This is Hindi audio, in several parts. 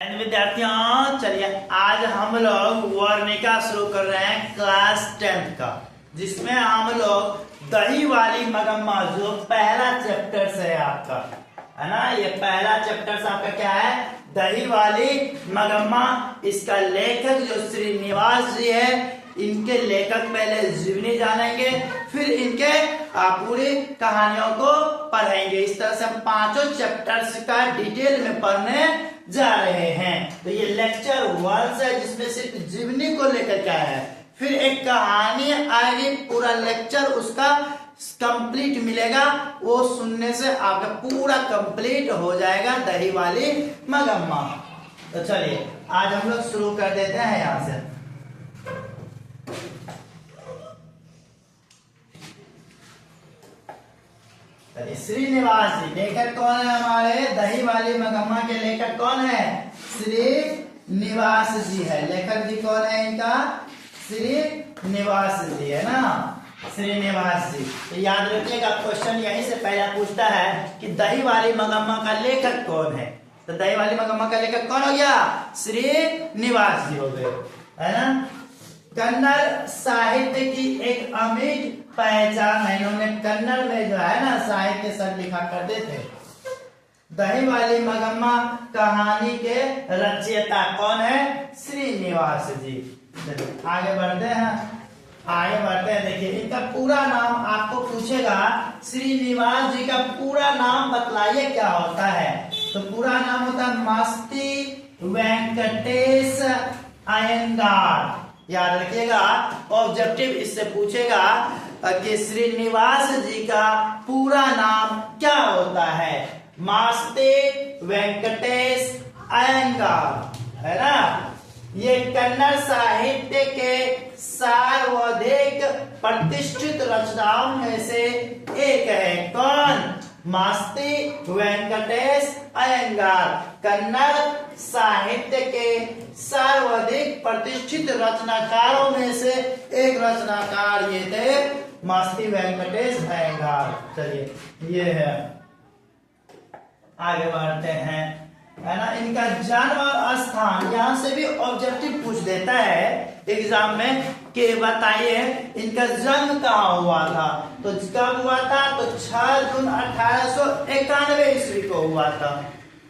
विद्यार्थियों, चलिए आज हम लोग वर्णिका शुरू कर रहे हैं क्लास 10th का, जिसमें हम लोग दही वाली मगम्मा जो पहला चैप्टर से है आपका, है ना। ये पहला चैप्टर से आपका क्या है, दही वाली मगम्मा। इसका लेखक जो श्रीनिवास जी है, इनके लेखक पहले जीवनी जानेंगे, फिर इनके पूरी कहानियों को पढ़ेंगे। इस तरह से हम पांचों चैप्टर्स का डिटेल में पढ़ने जा रहे हैं। तो ये लेक्चर 1 है, जिसमें सिर्फ जीवनी को लेकर क्या है, फिर एक कहानी आएगी, पूरा लेक्चर उसका कंप्लीट मिलेगा। वो सुनने से आपका पूरा कंप्लीट हो जाएगा दही वाली मगम्मा। तो चलिए आज हम लोग शुरू कर देते हैं यहां से। श्रीनिवास जी लेखक कौन है हमारे दही वाली मगम्मा के लेखक कौन है, श्रीनिवास जी है। लेखक जी कौन है इनका, श्रीनिवास जी है ना, श्रीनिवास जी। तो याद रखिएगा, क्वेश्चन यहीं से पहला पूछता है कि दही वाली मगम्मा का लेखक कौन है। तो दही वाली मगम्मा का लेखक कौन हो गया, श्रीनिवास जी हो गए, है ना। कन्नड़ साहित्य की एक अमिट पहचान है। इन्होंने कन्नड़ में जो है ना साहित्य सब लिखा करते थे। दही वाली मगम्मा कहानी के रचयिता कौन है, श्रीनिवास जी। आगे बढ़ते हैं। देखिए इनका पूरा नाम आपको पूछेगा, श्रीनिवास जी का पूरा नाम बतलाइए क्या होता है। तो पूरा नाम होता है मास्ती वेंकटेश अयंगार। याद रखिएगा, ऑब्जेक्टिव इससे पूछेगा कि श्रीनिवास जी का पूरा नाम क्या होता है, मास्ती वेंकटेश अयंगार, है ना। ये कन्नड़ साहित्य के सर्वाधिक प्रतिष्ठित रचनाओं में से एक है। कौन, मास्ती वेंकटेश अयंगार। कन्नड़ साहित्य के सर्वाधिक प्रतिष्ठित रचनाकारों में से एक रचनाकार ये थे, मास्ती वेंकटेश अयंगार। चलिए ये है, आगे बढ़ते हैं, है ना। इनका जन्म और स्थान यहाँ से भी ऑब्जेक्टिव पूछ देता है एग्जाम में कि बताइए इनका जन्म कहाँ हुआ था। तो कब हुआ था, तो 6 जून 1891 ईस्वी को हुआ था।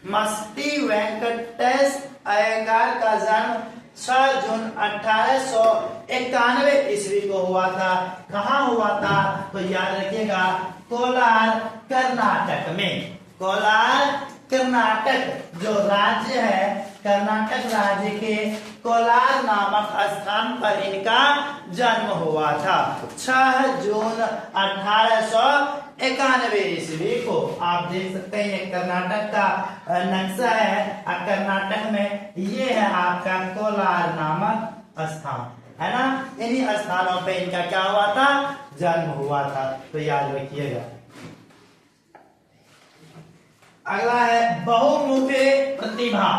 मास्ती वेंकटेश अयंगार का जन्म 6 जून 1891 ईस्वी को हुआ था। कहाँ हुआ था, तो याद रखिएगा, कोलार कर्नाटक में। कोलार कर्नाटक जो राज्य है, कर्नाटक राज्य के कोलार नामक स्थान पर इनका जन्म हुआ था 6 जून 1891 ईस्वी को। आप देख सकते हैं ये कर्नाटक का नक्शा है, कर्नाटक में ये है आपका कोलार नामक स्थान, है ना। इन्हीं स्थानों पे इनका क्या हुआ था, जन्म हुआ था। तो याद रखिएगा। अगला है बहुमुखी प्रतिभा।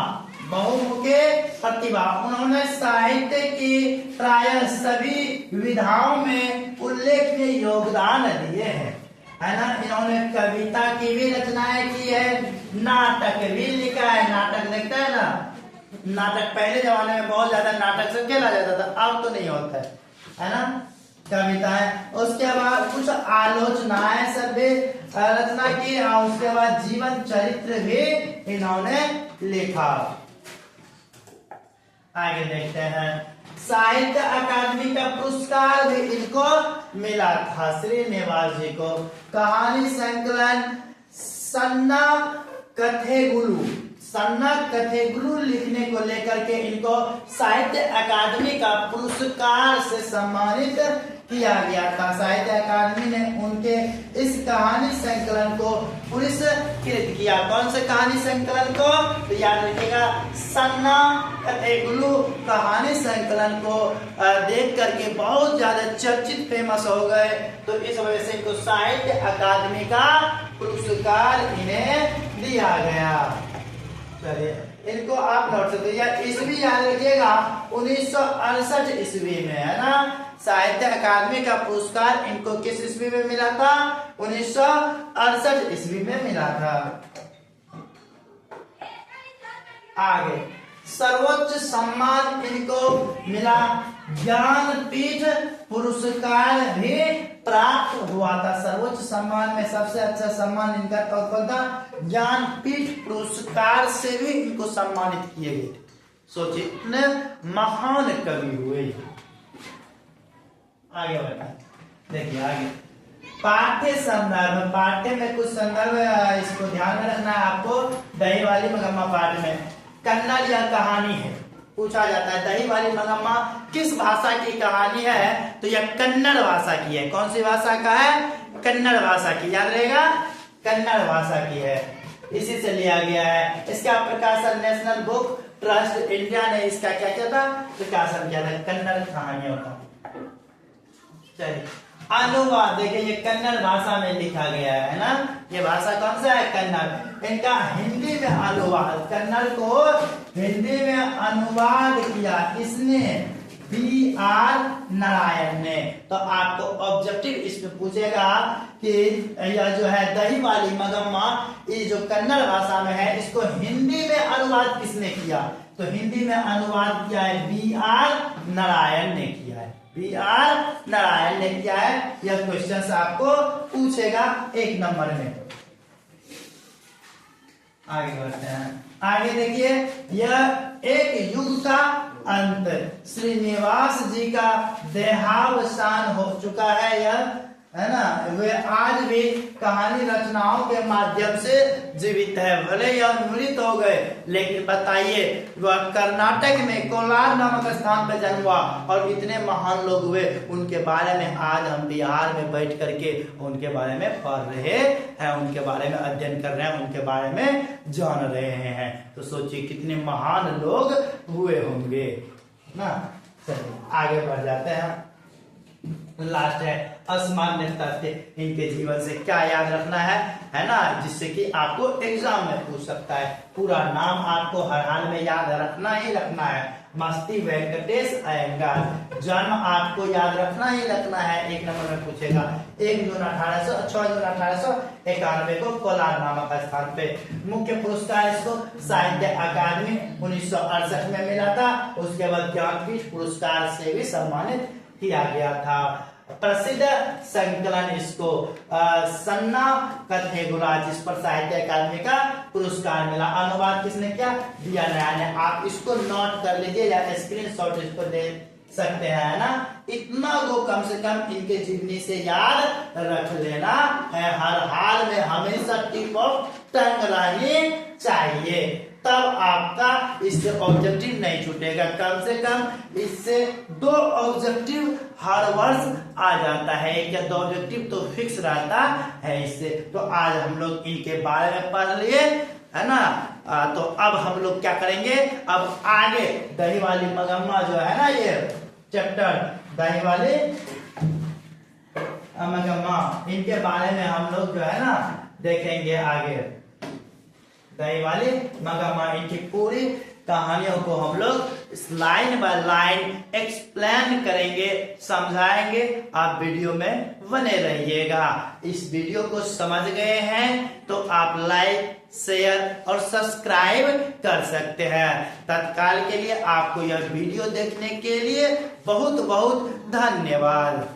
बहुमुखी प्रतिभा, उन्होंने साहित्य की प्राय सभी विधाओं में उल्लेखनीय योगदान दिए हैं, है ना। इन्होंने कविता की भी रचनाएं की है, नाटक भी लिखा है। नाटक लिखता है ना, नाटक पहले जमाने में बहुत ज्यादा नाटक से खेला जाता था, अब तो नहीं होता है ना। कविताएं, उसके बाद कुछ आलोचनाएं सब भी रचना की, और उसके बाद जीवन चरित्र भी इन्होंने लिखा। आगे देखते हैं, साहित्य अकादमी का पुरस्कार भी इनको मिला था, श्रीनिवास जी को। कहानी संकलन सन्ना कथेगुरु लिखने को लेकर के इनको साहित्य अकादमी का पुरस्कार से सम्मानित किया गया था। साहित्य अकादमी ने उनके इस कहानी संकलन को पुरस्कृत किया। कौन से कहानी संकलन को, तो याद रखिएगा, सन्ना कथेगुरु कहानी संकलन को देख करके बहुत ज्यादा चर्चित फेमस हो गए। तो इस वजह से इनको साहित्य अकादमी का पुरस्कार इन्हें दिया गया। चलिए इनको आप नोट सकते हैं। ईस्वी याद रखिएगा, 1968 ईस्वी में, है ना। साहित्य अकादमी का पुरस्कार इनको किस ईस्वी में मिला था, 1968 ईस्वी में मिला था। आगे सर्वोच्च सम्मान इनको मिला, ज्ञानपीठ पुरस्कार भी प्राप्त हुआ था। सर्वोच्च सम्मान में सबसे अच्छा सम्मान इनका कौन था? ज्ञानपीठ पुरस्कार से भी इनको सम्मानित किए गए थे। सोचिए इतने महान कवि हुए। आगे बढ़ा, देखिए आगे पाठ्य संदर्भ। पाठ्य में कुछ संदर्भ इसको ध्यान में रखना है आपको। दही वाली मगम्मा पाठ में कन्नड़ यह कहानी है, पूछा जाता है दही वाली मगम्मा किस भाषा की कहानी है, तो यह कन्नड़ भाषा की है। कौन सी भाषा का है? कन्नड़ भाषा की, याद रहेगा, कन्नड़ भाषा की है, इसी से लिया गया है। इसका प्रकाशन नेशनल बुक ट्रस्ट इंडिया ने इसका क्या किया था? प्रकाशन किया था, कन्नड़ कहानियों का। चलिए अनुवाद, देखिए ये कन्नड़ भाषा में लिखा गया है ना, ये भाषा कौन सा है? कन्नड़। इनका हिंदी में अनुवाद, कन्नड़ को हिंदी में अनुवाद किया इसने B.R. नारायण ने। तो आपको ऑब्जेक्टिव इसमें पूछेगा कि यह जो है दही वाली मगम्मा, ये जो कन्नड़ भाषा में है, इसको हिंदी में अनुवाद किसने किया? तो हिंदी में अनुवाद किया है B.R. नारायण ने किया है, B.R. नारायण ने किया है। यह क्वेश्चन आपको पूछेगा 1 नंबर में। आगे बढ़ते हैं, आगे देखिए, यह एक युग का अंत, श्रीनिवास जी का देहावसान हो चुका है, यह है ना, वे आज भी कहानी रचनाओं के माध्यम से जीवित है। भले यह मृत हो गए, लेकिन बताइए वह कर्नाटक में कोलार नामक स्थान पर जन्म हुआ और इतने महान लोग हुए, उनके बारे में आज हम बिहार में बैठ करके उनके बारे में पढ़ रहे हैं, उनके बारे में अध्ययन कर रहे हैं, उनके बारे में जान रहे हैं। तो सोचिए कितने महान लोग हुए होंगे ना। चलिए आगे बढ़ जाते हैं। लास्ट है असामान्य तथ्य, इनके जीवन से क्या याद रखना है ना, जिससे कि आपको एग्जाम में पूछ सकता है। पूरा नाम आपको हर हाल में याद रखना ही रखना है, मस्ती वेंकटेश अयंगार। जन्म आपको याद रखना ही रखना है, 1 नंबर में पूछेगा। 6 जून 1891 को कोलार नामक स्थान पे। मुख्य पुरस्कार इसको साहित्य अकादमी 1968 में मिला था। उसके बाद ज्ञानपीठ पुरस्कार से भी सम्मानित किया गया था। प्रसिद्ध संकलन इसको सन्ना कथे गुरा, जिस पर साहित्य अकादमी का पुरस्कार मिला। अनुवाद किसने किया? B.R. नारायण ने। आप इसको नोट कर लीजिए या स्क्रीनशॉट इसको दे सकते हैं ना। इतना को कम से कम इनके जीवनी से याद रख लेना है, हर हाल में हमेशा टिप ऑफ टंग रहनी चाहिए, तब आपका इससे ऑब्जेक्टिव नहीं छूटेगा। कम से कम इससे 2 ऑब्जेक्टिव हर वर्ष आ जाता है, 1 या 2 ऑब्जेक्टिव तो फिक्स रहता है इससे। तो आज हम लोग इनके बारे में पढ़ लिए है ना। तो अब हम लोग क्या करेंगे, अब आगे दही वाली मगम्मा जो है ना, ये चैप्टर दही वाली मगम्मा, इनके बारे में हम लोग जो है ना देखेंगे आगे। दही वाली मगम्मा, इनकी पूरी कहानियों को हम लोग लाइन बाय लाइन एक्सप्लेन करेंगे, समझाएंगे। आप वीडियो में बने रहिएगा। इस वीडियो को समझ गए हैं तो आप लाइक, शेयर और सब्सक्राइब कर सकते हैं। तत्काल के लिए आपको यह वीडियो देखने के लिए बहुत बहुत धन्यवाद।